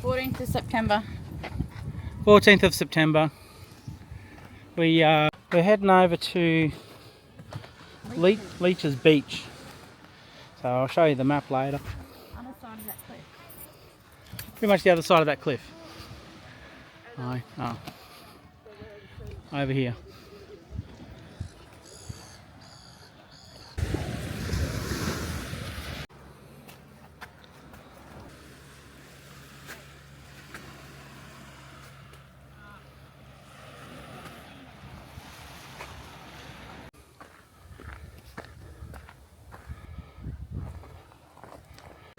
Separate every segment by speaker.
Speaker 1: 14th of September.
Speaker 2: 14th of September. We're heading over to Leach's Beach. So I'll show you the map later.
Speaker 1: Other side of that cliff.
Speaker 2: Pretty much the other side of that cliff. Over here.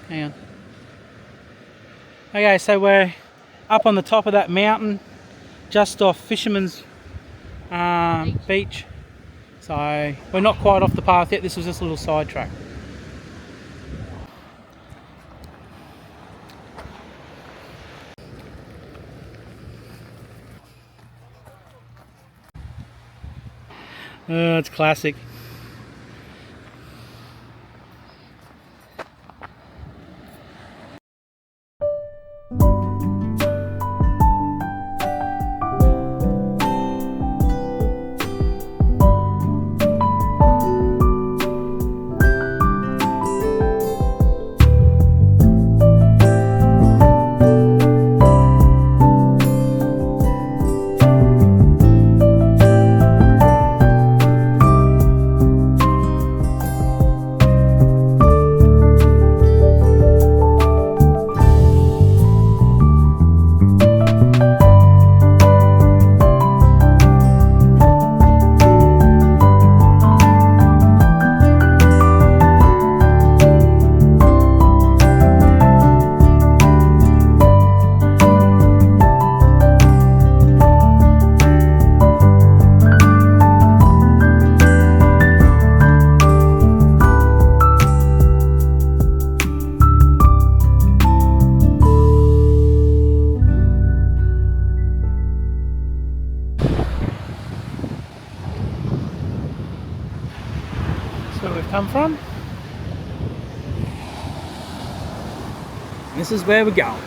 Speaker 2: Hang on. Okay, so we're up on the top of that mountain, just off Fisherman's beach. So we're not quite off the path yet. This was just a little sidetrack. It's classic. Where we've come from. This is where we're going.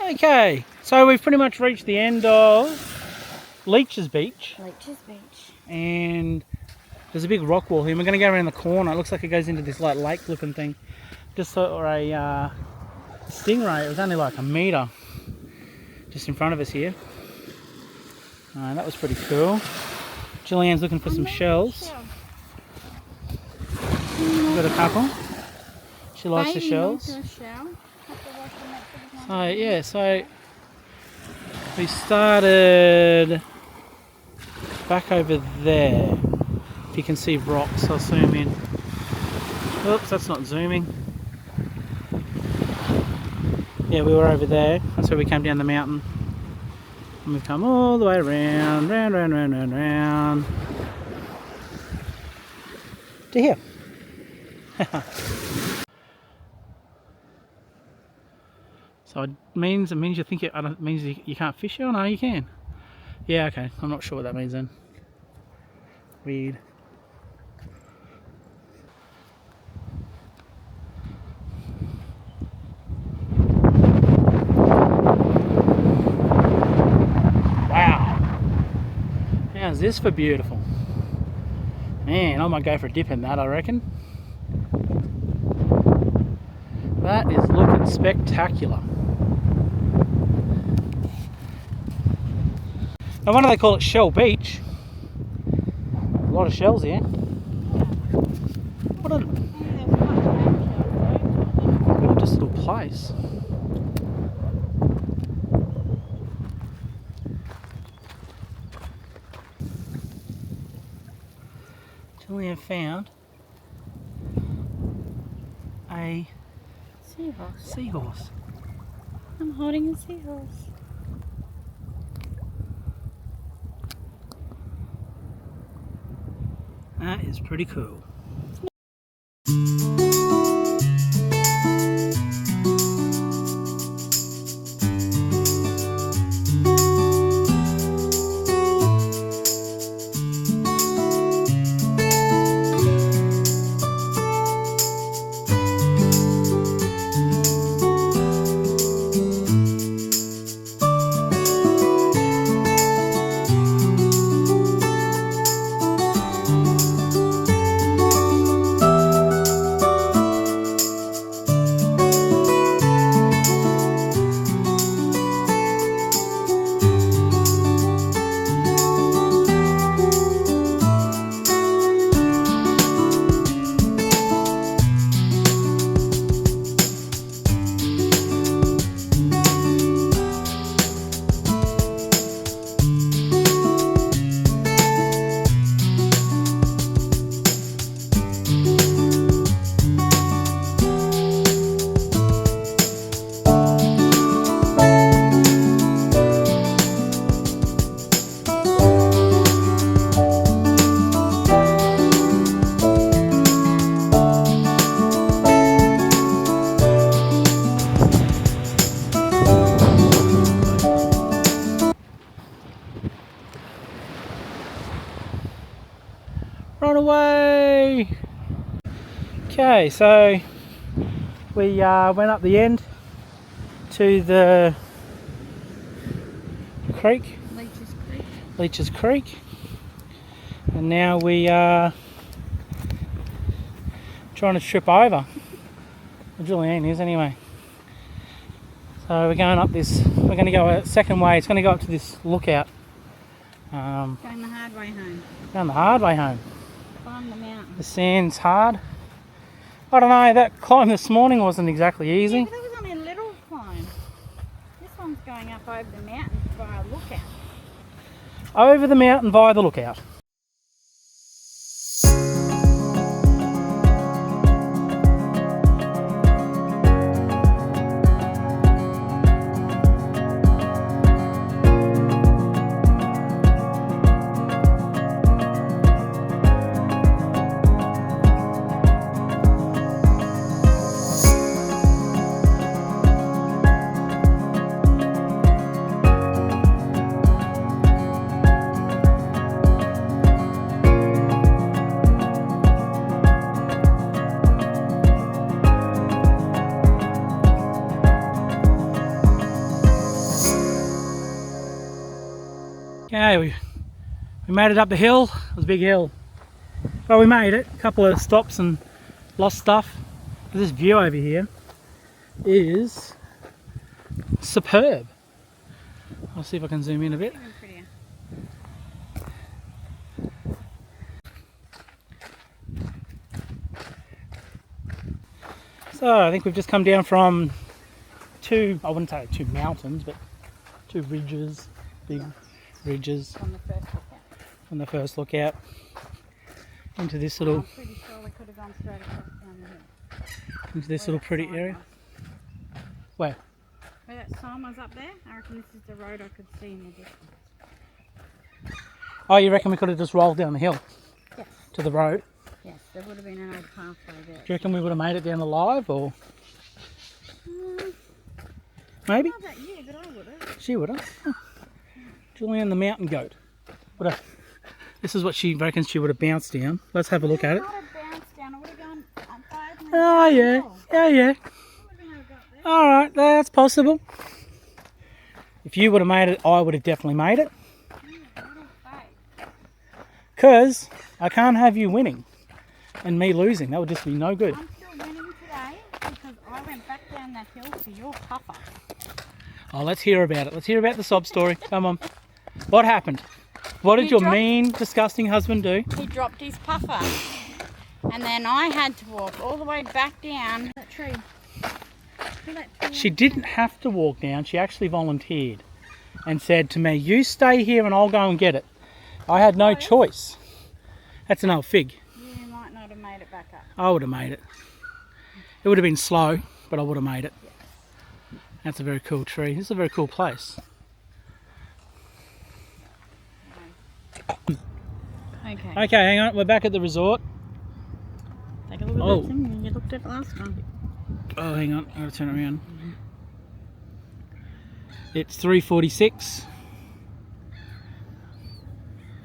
Speaker 2: Okay, so we've pretty much reached the end of Leach's Beach.
Speaker 1: Leach's Beach.
Speaker 2: And there's a big rock wall here. We're going to go around the corner. It looks like it goes into this like lake looking thing. Just saw a stingray. It was only like a metre just in front of us here. That was pretty cool. Julianne's looking for some shells. Got a couple. She likes the shells. So yeah, so we started back over there. If you can see rocks, I'll zoom in. Oops, that's not zooming. Yeah, we were over there. That's where we came down the mountain. And we've come all the way around, round to here. So it means you think it means you can't fish here? Oh no, you can. Yeah, okay. I'm not sure what that means then. Weird. How's this for beautiful? Man, I might go for a dip in that, I reckon. That is looking spectacular. No wonder they call it Shell Beach. A lot of shells here. What a gorgeous little place. We have found a seahorse.
Speaker 1: I'm holding a seahorse.
Speaker 2: That is pretty cool. Run away! Okay, so we went up the end to the creek, Leach's Creek, and now we are trying to trip over. Well, Julianne is anyway. So we're going up this, we're going to go a second way, it's going to go up to this lookout.
Speaker 1: Going the hard way home.
Speaker 2: Going the hard way home.
Speaker 1: Climb the mountain.
Speaker 2: The sand's hard. I don't know, that climb this morning wasn't exactly easy.
Speaker 1: Yeah, but that was only a little climb. This one's going up over the mountain via a lookout.
Speaker 2: Over the mountain via the lookout. Okay, we made it up the hill. It was a big hill. Well, we made it. A couple of stops and lost stuff. This view over here is superb. I'll see if I can zoom in a bit.
Speaker 1: Even prettier.
Speaker 2: So I think we've just come down from two, I wouldn't say two mountains, but two ridges, big ridges
Speaker 1: On the first lookout.
Speaker 2: on the first lookout into this
Speaker 1: I'm
Speaker 2: little
Speaker 1: pretty sure we could have gone straight across down the hill.
Speaker 2: into this
Speaker 1: Where
Speaker 2: little
Speaker 1: that
Speaker 2: pretty
Speaker 1: sign
Speaker 2: area.
Speaker 1: was.
Speaker 2: Where?
Speaker 1: Where that sign was up there, I reckon this is the road I could see in the distance.
Speaker 2: Oh, you reckon we could have just rolled down the hill
Speaker 1: Yes.
Speaker 2: to the road?
Speaker 1: Yes, there would have been an old pathway there.
Speaker 2: Do you reckon we would have made it down alive, or
Speaker 1: Mm,
Speaker 2: maybe?
Speaker 1: not about you, but I would have.
Speaker 2: She would have. Huh. Julianne the mountain goat. Would have. This is what she reckons she would have bounced down. Let's have a look at it.
Speaker 1: I would have bounced down, I would have gone up 5 minutes.
Speaker 2: Oh yeah, yeah, yeah.
Speaker 1: I would have been able to go up there.
Speaker 2: All right, that's possible. If you would have made it, I would have definitely made it. Because I can't have you winning and me losing. That would just be no good.
Speaker 1: I'm still winning today because I went back down that hill for your puffer.
Speaker 2: Oh, let's hear about it. Let's hear about the sob story. Come on. What happened? What did
Speaker 1: He
Speaker 2: your
Speaker 1: dropped-
Speaker 2: mean, disgusting husband do?
Speaker 1: He dropped his puffer. And then I had to walk all the way back down that tree. See that tree?
Speaker 2: She didn't have to walk down. She actually volunteered and said to me, you stay here and I'll go and get it. I had no choice. That's an old fig.
Speaker 1: You might not have made it back up.
Speaker 2: I would have made it. It would have been slow, but I would have made it. That's a very cool tree. This is a very cool place.
Speaker 1: Okay.
Speaker 2: Okay, hang on. We're back at the resort.
Speaker 1: Take a look at
Speaker 2: Oh.
Speaker 1: that thing. You looked at it last time.
Speaker 2: Oh, hang on. I've got to turn it around. It's 3:46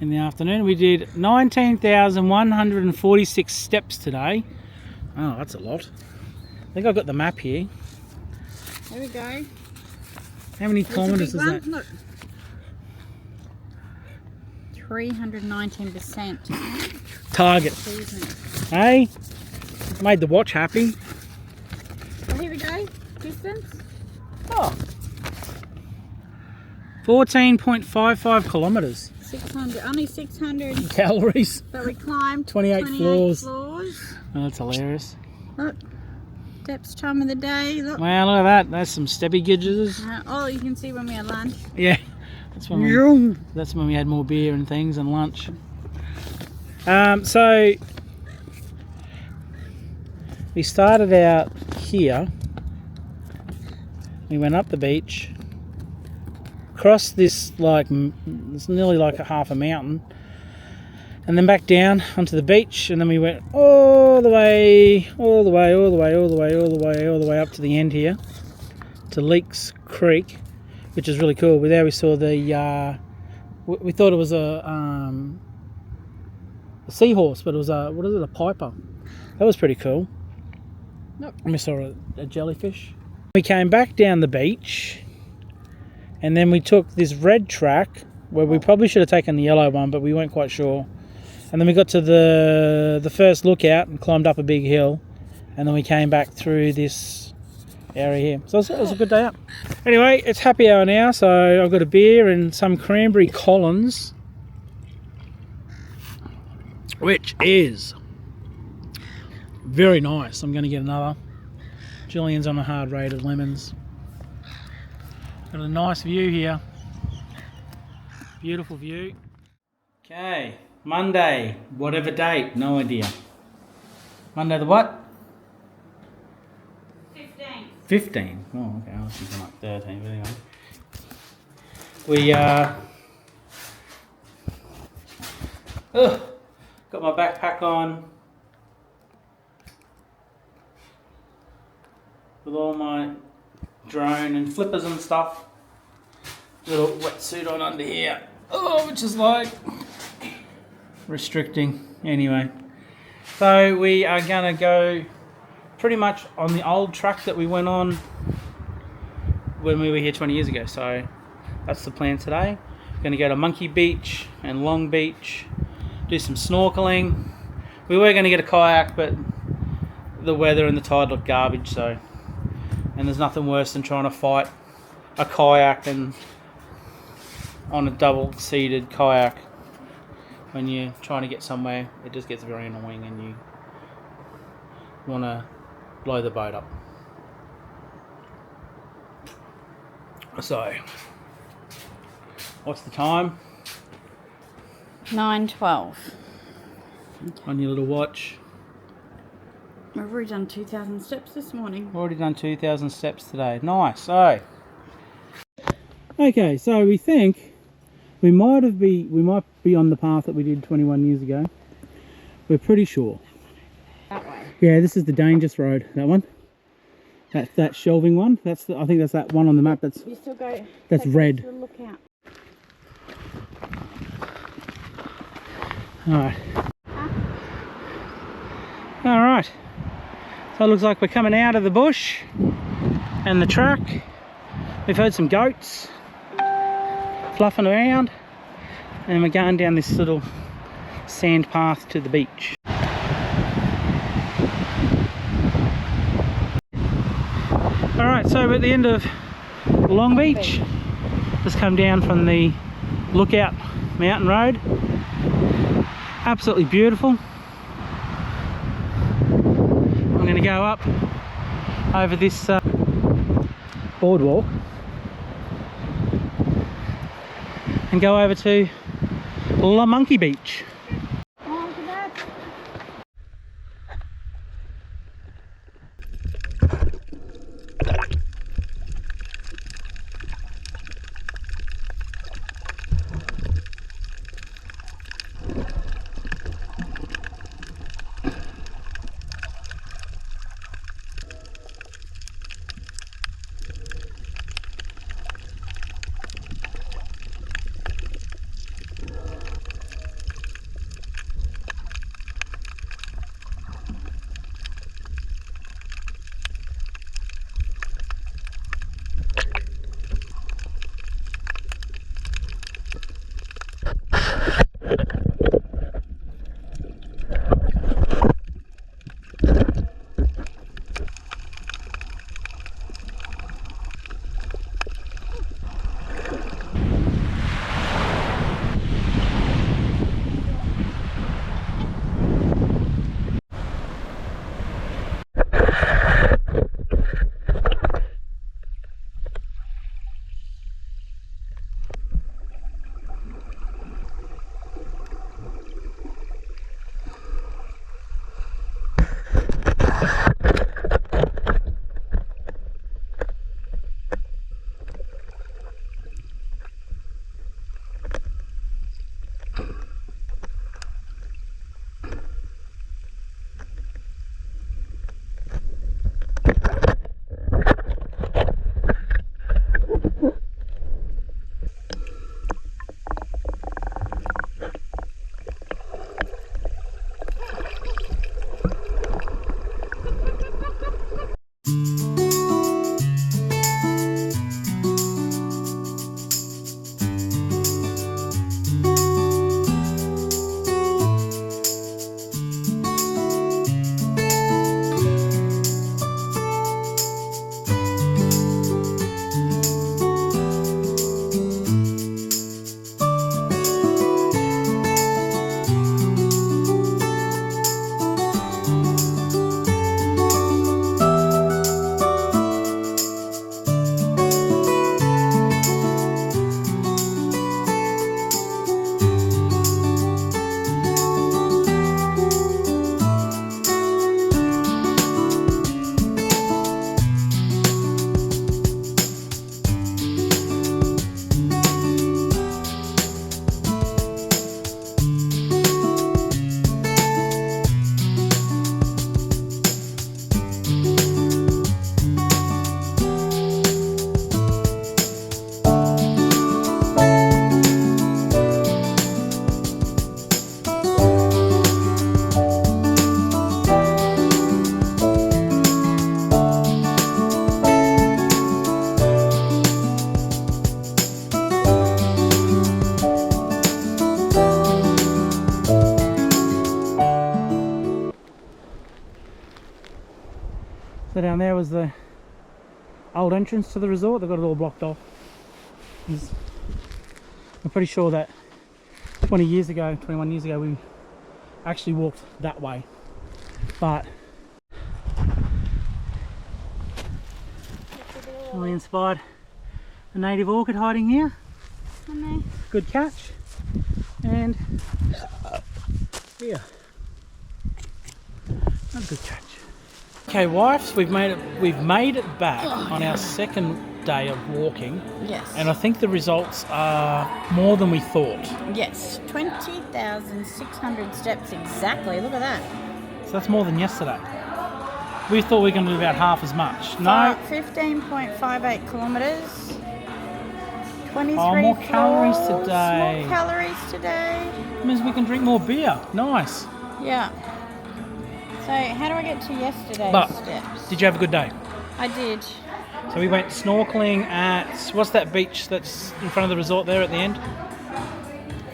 Speaker 2: in the afternoon. We did 19,146 steps today. Oh, that's a lot. I think I've got the map here.
Speaker 1: There we go.
Speaker 2: How many
Speaker 1: There's a
Speaker 2: kilometres
Speaker 1: big
Speaker 2: is
Speaker 1: one.
Speaker 2: that?
Speaker 1: Look. 319%.
Speaker 2: Target.
Speaker 1: Achievement.
Speaker 2: Hey? Made the watch happy.
Speaker 1: Well, here we go. Distance.
Speaker 2: Oh. 14.55 kilometres.
Speaker 1: 600. Only 600.
Speaker 2: Calories.
Speaker 1: But we climbed
Speaker 2: 28 floors.
Speaker 1: floors.
Speaker 2: Oh, that's hilarious.
Speaker 1: Look. Steps time of the day. Look.
Speaker 2: Wow, look at that. That's some steppy gidges.
Speaker 1: Oh, you can see when we had lunch.
Speaker 2: Yeah. That's when we had more beer and things and lunch. So we started out here. We went up the beach, crossed this it's nearly like a half a mountain, and then back down onto the beach, and then we went all the way up to the end here to Leaks Creek, which is really cool. There we saw the we thought it was a seahorse, but it was a, what is it, a piper. That was pretty cool.
Speaker 1: Nope.
Speaker 2: We saw a jellyfish. We came back down the beach, and then we took this red track where we probably should have taken the yellow one, but we weren't quite sure. And then we got to the first lookout and climbed up a big hill, and then we came back through this area here. So it was a good day out. Anyway, it's happy hour now, so I've got a beer and some cranberry Collins, which is very nice. I'm going to get another. Julian's on a hard rate of lemons. Got a nice view here. Beautiful view. Okay, Monday, whatever date, no idea. Monday the what?
Speaker 1: 15.
Speaker 2: 15. Oh, okay. I was thinking like 13, but anyway. We got my backpack on with all my drone and flippers and stuff. Little wetsuit on under here. Oh, which is like restricting. Anyway, so we are gonna go pretty much on the old track that we went on when we were here 20 years ago. So that's the plan today. We're gonna go to Monkey Beach and Long Beach, do some snorkeling. We were gonna get a kayak, but the weather and the tide looked garbage. So, and there's nothing worse than trying to fight a kayak and on a double-seated kayak when you're trying to get somewhere. It just gets very annoying and you want to blow the boat up. So, what's the time?
Speaker 1: 9:12.
Speaker 2: On your little watch.
Speaker 1: We've already done 2,000 steps this morning.
Speaker 2: Already done 2,000 steps today. Nice. So, okay, so we think we might be on the path that we did 21 years ago. We're pretty sure.
Speaker 1: That way.
Speaker 2: Yeah, this is the dangerous road. That one. That shelving one. I think that's that one on the map.
Speaker 1: You still go.
Speaker 2: That's red.
Speaker 1: Look out.
Speaker 2: All right. All right. So it looks like we're coming out of the bush and the track. We've heard some goats fluffing around, and we're going down this little sand path to the beach. Alright, so we're at the end of Long Beach. Just come down from the Lookout Mountain Road. Absolutely beautiful. I'm going to go up over this boardwalk and go over to Monkey Beach.
Speaker 1: Oh, look at that.
Speaker 2: down there was the old entrance to the resort. They've got it all blocked off. I'm pretty sure that 21 years ago, we actually walked that way. But Julian spied a native orchid hiding here. Good catch. And here, another good catch. Okay, wives, we've made it back on our second day of walking.
Speaker 1: Yes.
Speaker 2: And I think the results are more than we thought.
Speaker 1: Yes, 20,600 steps exactly. Look at that.
Speaker 2: So that's more than yesterday. We thought we were going to do about half as much. No.
Speaker 1: 15.58 kilometres. 23
Speaker 2: more calories
Speaker 1: floors,
Speaker 2: today.
Speaker 1: More calories today.
Speaker 2: Means we can drink more beer. Nice.
Speaker 1: Yeah. So how do I get to yesterday's steps?
Speaker 2: Did you have a good day?
Speaker 1: I did.
Speaker 2: So we went snorkeling at, what's that beach that's in front of the resort there at the end?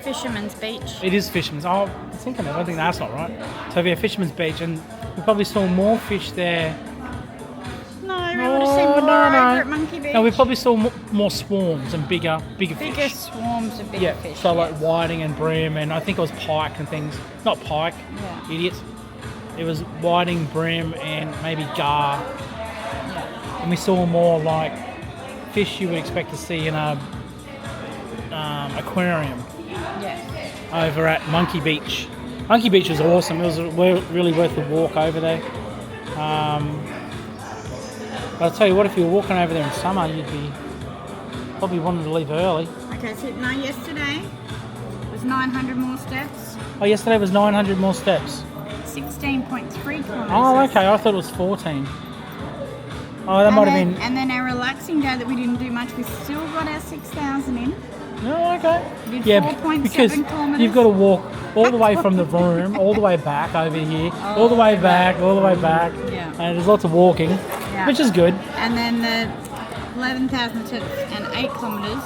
Speaker 1: Fisherman's Beach.
Speaker 2: It is Fisherman's. Oh, I think I don't think that's not right. So we have Fisherman's Beach, and we probably saw more fish there.
Speaker 1: No, we would have seen more over at Monkey Beach.
Speaker 2: No, we probably saw more swarms and bigger
Speaker 1: Bigger
Speaker 2: fish.
Speaker 1: swarms of bigger fish.
Speaker 2: So like whiting and bream, and I think it was pike and things. Not pike, idiots. It was whiting, bream, and maybe gar. Yeah. And we saw more like fish you would expect to see in a aquarium.
Speaker 1: Yes.
Speaker 2: Over at Monkey Beach. Monkey Beach was awesome. It was really worth the walk over there. But I'll tell you what, if you were walking over there in summer, you'd be probably wanting to leave early.
Speaker 1: Okay, so no, yesterday was 900 more steps.
Speaker 2: Oh, yesterday was 900 more steps.
Speaker 1: 16.3 kilometres.
Speaker 2: Oh, okay. I thought it was 14. Oh, that might have been...
Speaker 1: And then our relaxing day that we didn't do much, we still got our 6,000 in.
Speaker 2: Oh, okay.
Speaker 1: We did
Speaker 2: Yeah,
Speaker 1: 4.7
Speaker 2: because
Speaker 1: kilometres.
Speaker 2: you've got to walk all the way from the room, all the way back over here, all the way back, all the way back.
Speaker 1: Yeah.
Speaker 2: And there's lots of walking, which is good.
Speaker 1: And then the 11,000 steps and 8 kilometres.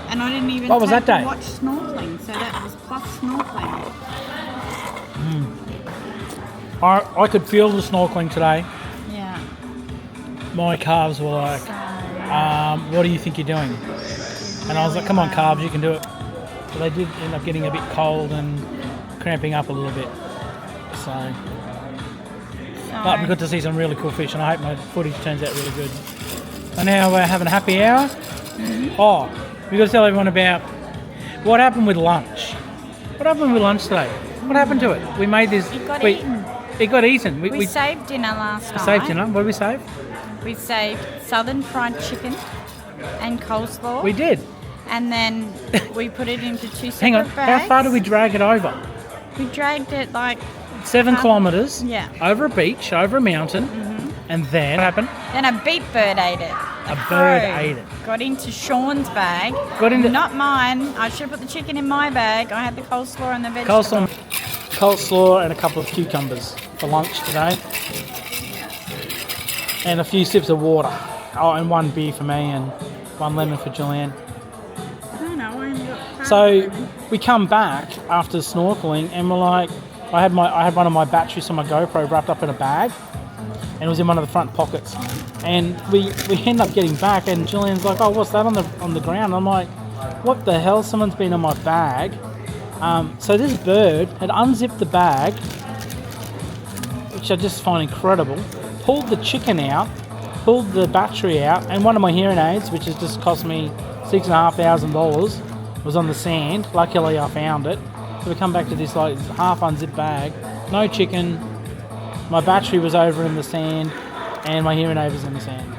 Speaker 1: And I didn't even
Speaker 2: What was that day?
Speaker 1: watch snorkeling, so that was plus snorkeling.
Speaker 2: I could feel the snorkeling today.
Speaker 1: Yeah.
Speaker 2: My calves were like, what do you think you're doing? And I was like, come on, calves, you can do it. But they did end up getting a bit cold and cramping up a little bit. But we got to see some really cool fish, and I hope my footage turns out really good. And now we're having a happy hour. Oh, we got to tell everyone about what happened with lunch. What happened with lunch today? What happened to it? We made this.
Speaker 1: It got eaten.
Speaker 2: It got eaten.
Speaker 1: We saved dinner last night.
Speaker 2: Saved dinner. What did we save?
Speaker 1: We saved southern fried chicken and coleslaw.
Speaker 2: We did.
Speaker 1: And then we put it into 2 separate
Speaker 2: Hang on.
Speaker 1: bags.
Speaker 2: How far did we drag it over?
Speaker 1: We dragged it like
Speaker 2: 7 kilometres.
Speaker 1: Yeah.
Speaker 2: Over a beach, over a mountain, and then what happened?
Speaker 1: Then a beat bird ate it.
Speaker 2: A bird ate it.
Speaker 1: Got into Sean's bag. Not mine. I should have put the chicken in my bag. I had the coleslaw and the vegetables.
Speaker 2: Coleslaw and a couple of cucumbers for lunch today. And a few sips of water. Oh, and 1 beer for me and 1 lemon for Julianne. So we come back after snorkeling and we're like, I had one of my batteries on my GoPro wrapped up in a bag, and it was in one of the front pockets. And we end up getting back, and Julian's like, "Oh, what's that on the ground?" I'm like, "What the hell? Someone's been on my bag." So this bird had unzipped the bag, which I just find incredible. Pulled the chicken out, pulled the battery out, and one of my hearing aids, which has just cost me $6,500, was on the sand. Luckily, I found it. So we come back to this like half unzipped bag, no chicken. My battery was over in the sand, and my hearing aid was in the sand.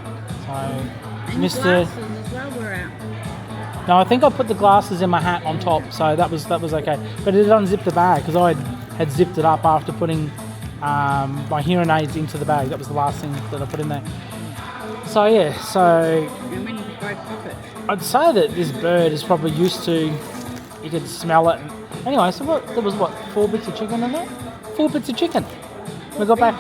Speaker 2: So,
Speaker 1: and
Speaker 2: Mr.
Speaker 1: Glasses as well were out.
Speaker 2: No, I think I put the glasses in my hat on top, so that was okay. But it unzipped the bag because I had zipped it up after putting my hearing aids into the bag. That was the last thing that I put in there. So yeah,
Speaker 1: And when you both pockets.
Speaker 2: I'd say that this bird is probably used to. You could smell it. Anyway, so there was 4 bits of chicken in there? 4 bits of chicken. We got back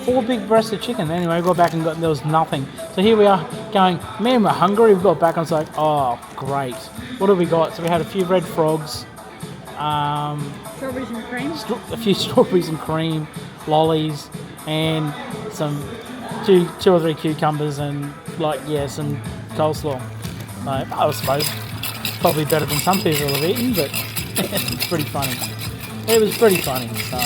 Speaker 2: 4 big breasts of chicken. Anyway, we got back and there was nothing. So here we are going, man, we're hungry. We got back and it's like, oh, great. What have we got? So we had a few red frogs.
Speaker 1: Strawberries and cream.
Speaker 2: A few strawberries and cream, lollies, and some two or three cucumbers and like some coleslaw. I suppose probably better than some people have eaten, but it's pretty funny. It was pretty funny. So